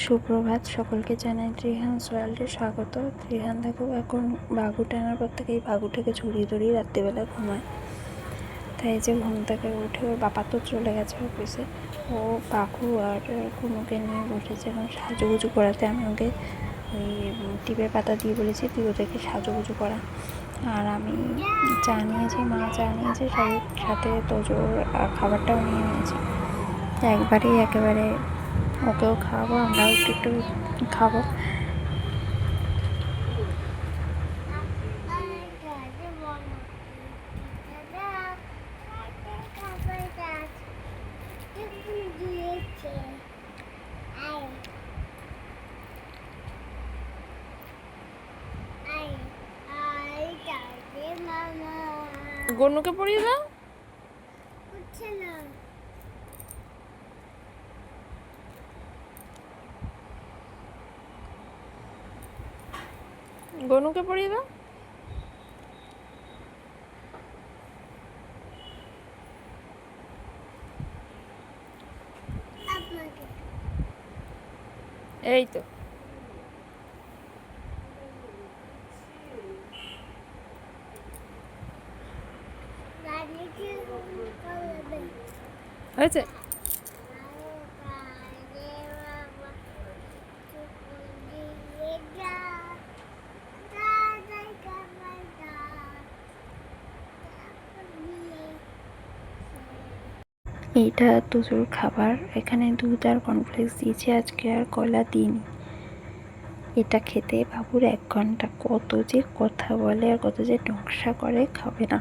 সুপ্রভাত, সকলকে জানাই ত্রিহান্স ওয়ার্ল্ডে স্বাগত। ত্রিহান দেখো এখন বাঘু টানার পর থেকে এই বাঘুটাকে ছড়িয়ে ধরিয়ে রাত্রিবেলা ঘুমায়। তাই যে ঘুম থেকে উঠে ওর বাবা তো চলে গেছে অফিসে, ও বাঘু আর কুনুকে নিয়ে বসেছে এখন সাজুগুজু করাতে। আমি ওকে ওই টিপের পাতা দিয়ে বলেছি তুই ওদেরকে সাজুগুজু করা। আর আমি চা নিয়েছি, মা চা নিয়েছে, সাথে তোজোর খাবারটাও নিয়ে নিয়েছি। একেবারে ওকেও খাওয়াবো, আমরাও একটু খাবো। গনুকে পড়িয়ে দাও। গনুকে পড়িয়ে দাও। এই তো হয়েছে। এইটা তোজোর খাবার, এখানে দুধ আর কর্নফ্লেক্স দিয়েছি আজকে, আর কলা দিইনি। এটা খেতে বাবুর 1 ঘন্টা, কত যে কথা বলে আর কত যে নকশা করে, খাবে না।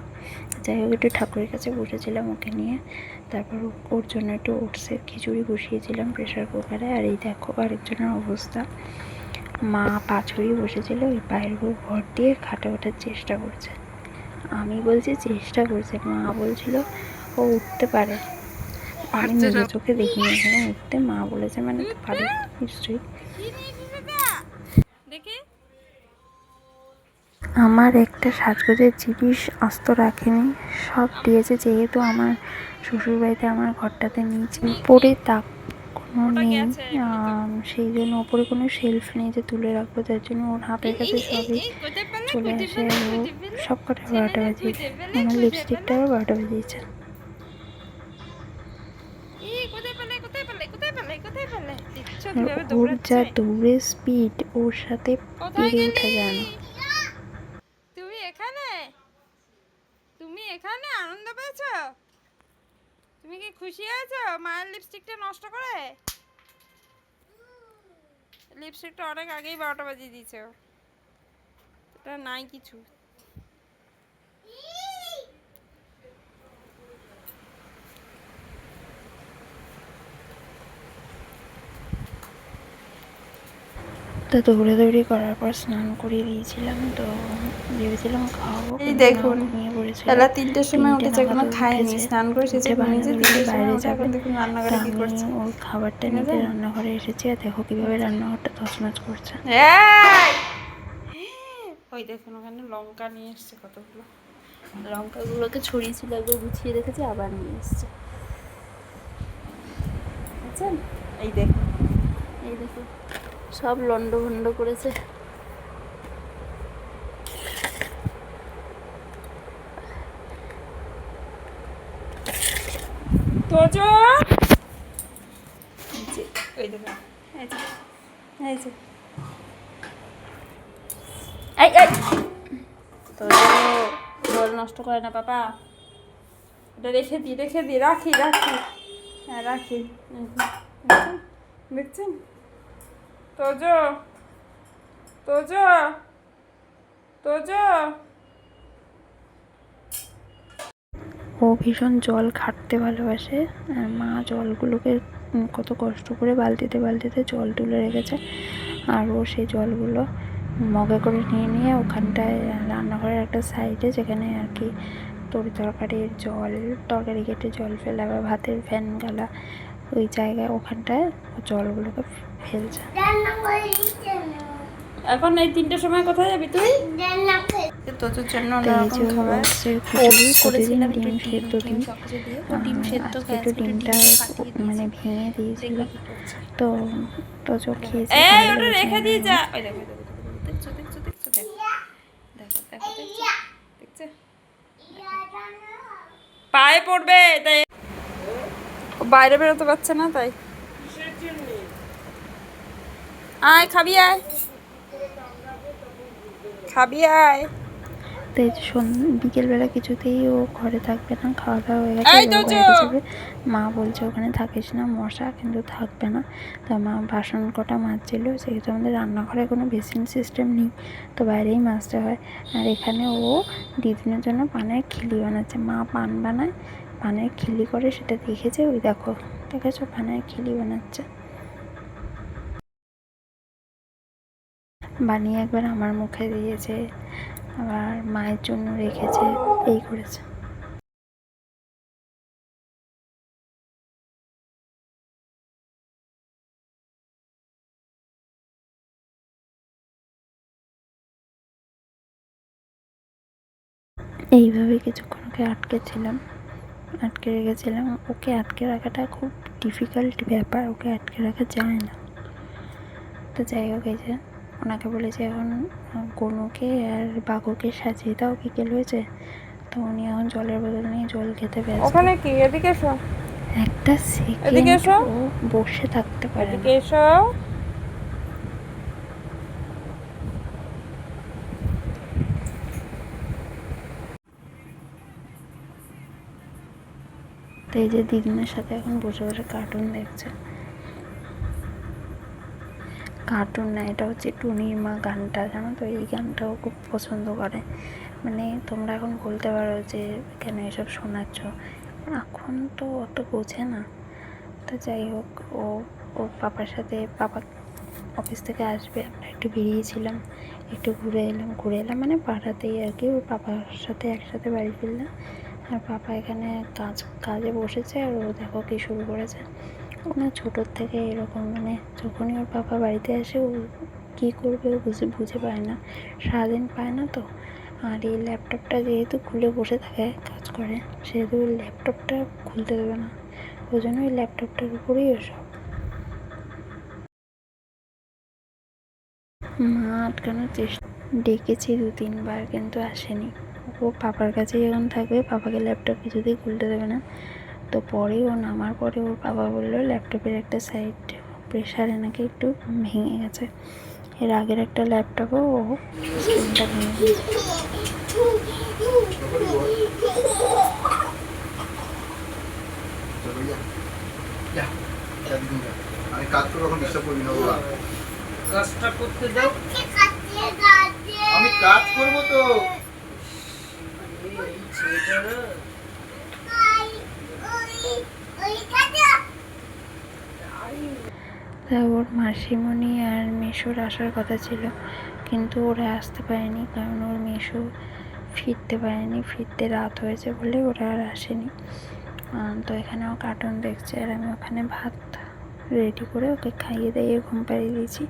যাই হোক, একটু ঠাকুরের কাছে বসেছিলাম ওকে নিয়ে, তারপর ওর জন্য একটু ওটসের খিচুড়ি বসিয়েছিলাম প্রেশার কুকারে। আর এই দেখো আরেকজনের অবস্থা, মা পা ছড়িয়ে বসেছিল, ওই পায়ের উপর ভর দিয়ে খাটে ওঠার চেষ্টা করছে। আমি বলছি চেষ্টা করছে, মা বলছিল ও উঠতে পারে। আমি নিজের চোখে দেখিনি এখানে উঠতে, মা বলেছে মানে তো পারে নিশ্চয়ই। আমার একটা সাজগোজের জিনিস আস্ত রাখেনি, সব দিয়েছে। যেহেতু আমার শ্বশুরবাড়িতে আমার ঘরটাতে নিচে উপরে তাক কোনো নেই, সেই জন্য ওপরে কোনো শেলফ নেই যে তুলে রাখবো, যার জন্য ওর হাতের কাছে সবই চলে আসে। আর ও সব কটা 12টা বাজিয়েছে, আমার লিপস্টিকটাও 12টা বাজিয়েছে। ওর যা দৌড়ে স্পিড, ওর সাথে পেরে ওঠা যায় না। তুমি এখানে আনন্দ পেয়েছো? তুমি কি খুশি হয়েছো মায়ের লিপস্টিকটা নষ্ট করে? লিপস্টিকটা অনেক আগেই 12টা বাজিয়ে দিয়েছো, এটা নাই কিছু। তো দৌড়াদৌড়ি করার পর স্নান করিয়ে দিয়েছিলাম, তো ভেবেছিলাম খাওয়াবো। এই দেখুন, ঘুমিয়ে পড়েছিল, বেলা 3টের সময় উঠেছে, এখনো নাগাদ খায়নি, উঠেছে। স্নান করে এসেছে, ঘুমিয়েছে। 3টের সময় বাইরে উঠে যাবে, এখন দেখুন তো রান্নাঘরে কি আমি করছে। ওর খাবারটা নিতে রান্নাঘরে এসেছি। আর দেখো কিভাবে রান্নাঘরটা তছনছ করছে। ওই দেখুন ওখানে লঙ্কা নিয়ে এসছে কতগুলো। লঙ্কাগুলোকে ছড়িয়েছিল, একবার গুছিয়ে রেখেছি, আবার নিয়ে এসছে। বুঝছেন? এই দেখুন, এই দেখো সব লন্ড ভন্ড করেছে। তোজো ওই দেখুন, এই যে তোজো জল নষ্ট করে না পাপা, এটা রেখে দিই রাখি। হ্যাঁ রাখি, দেখছেন? তোজো ও ভীষণ জল ঘাঁটতে ভালোবাসে, আর মা জলগুলোকে কত কষ্ট করে বালতিতে জল তুলে রেখেছে। আর ও সেই জলগুলো মগে করে নিয়ে ওখানটায় রান্নাঘরের একটা সাইডে, যেখানে আর কি তরকারি কেটে জল ফেলা বা ভাতের ফ্যান গালা, ওই জায়গায় ওখানটায় জলগুলোকে ফেলছে। এখন এই 3টের সময় কোথায় যাবি তুই? তোর জন্য তো এই অন্যরকম যে খাবার ওটসের খিচুড়ি, প্রতিদিন করেছিলাম, একটু ডিম সেদ্ধ ডিম দিই। সবকিছু দিয়ে ও ডিম সেদ্ধ আজকে খায়, একটু আজকে একটু ডিমটা ডিমটা ফাটিয়ে মানে দিয়েছি। ভেঙে দিয়েছিল, দেখবে কি করছে। তো তোজো খেয়েছে, এই ভালো ওটা লেগেছে। রেখে দিয়ে যা। ওই দেখো দেখো দেখো, দেখছো দেখছো দেখছো দেখো দেখো দেখো দেখছো দেখছো, পায়ে পড়বে তাই ও বাইরে বেরোতে পারছে না তাই। আয় খাবি, আয় খাবি, আয়। তো এই যে বিকেলবেলা কিছুতেই ও ঘরে থাকবে না, খাওয়া দাওয়া হয়ে গেছে, এই এবার তো বাইরে যাবে। মা বলছে ওখানে থাকিস না, মশা, কিন্তু থাকবে না। তো মা বাসন কটা মাজছিল, সেহেতু আমাদের রান্নাঘরে কোনো বেসিন সিস্টেম নেই, তো বাইরেই মাজতে হয়। আর এখানে ও দিদিনের জন্য পানের খিলি বানাচ্ছে। মা পান বানায়, পানের খিলি করে, সেটা দেখেছে। ওই দেখো, দেখেছো, পানের খিলি বানাচ্ছে। বানিয়ে একবার আমার মুখে দিয়েছে, আবার মায়ের জন্য রেখেছে, এই করেছে। এইভাবে কিছুক্ষণ ওকে আটকেছিলাম, আটকে রেখেছিলাম। ওকে আটকে রাখাটা খুব ডিফিকাল্ট ব্যাপার, ওকে আটকে রাখা যায় না। তো যাই হোক, এই যে ওনাকে বলেছে এখন গনুকে আর বাঘুকে সাজিয়ে দাও, বিকেল হয়েছে। তো উনি এখন জলের বোতল নিয়ে জল খেতে ব্যস্ত। ওখানে কি, এদিকে এসো, একটা এদিকে সেকেন্ড এসো, ও বসে থাকতে পারে এদিকে না। এসো। তো এই যে দিদিনের সাথে এখন বসে বসে কার্টুন দেখছে। কার্টুন না, এটা হচ্ছে টুনির মা গানটা, জানো তো, এই গানটাও খুব পছন্দ করে। মানে তোমরা এখন বলতে পারো যে কেন এসব শোনাচ্ছ, এখন তো অত বোঝে না। তো যাই হোক, ও ওর পাপার সাথে, পাপা অফিস থেকে আসবে, আমরা একটু বেরিয়েছিলাম, একটু ঘুরে এলাম মানে পাড়াতেই আর কি। ওর পাপার সাথে একসাথে বাড়ি ফিরলাম। আর পাপা এখানে কাজে বসেছে, আর ও দেখো কী শুরু করেছে। ও না ছোটোর থেকে এরকম, মানে যখনই ওর পাপা বাড়িতে আসে ও কী করবে ও বুঝে পায় না, সারাদিন পায় না তো। আর এই ল্যাপটপটা যেহেতু খুলে বসে থাকে, কাজ করে, সেহেতু ওই ল্যাপটপটা খুলতে দেবে না, ওই জন্য ওই ল্যাপটপটার উপরেই ওসব। মা আটকানোর চেষ্টা, ডেকেছি 2-3 বার, কিন্তু আসেনি। ও পাপার কাছেই এখন থাকবে, পাপাকে ল্যাপটপ কিছুতেই খুলতে দেবে না। তো পরে ও নামার পরে ওর বাবা বললো ল্যাপটপের একটা সাইড প্রেশারে নাকি একটু ভেঙে গেছে। এর আগের একটা ল্যাপটপও ও স্ক্রিনটা ভেঙে দিয়েছে। আমি কাজ করবো, এখন ডিস্টার্ব করবি না বাবা। কাজটা করতে দাও, আমি কাজ করবো তো। তা ওর মাসিমণি আর মেসোর আসার কথা ছিল, কিন্তু ওরা আসতে পারেনি, কারণ ওর মেসো ফিরতে পারেনি, ফিরতে রাত হয়েছে বলে ওরা আর আসেনি। তো এখানে ও কার্টুন দেখছে, আর আমি ওখানে ভাত রেডি করে ওকে খাইয়ে দিয়ে ঘুম পাড়িয়ে দিয়েছি।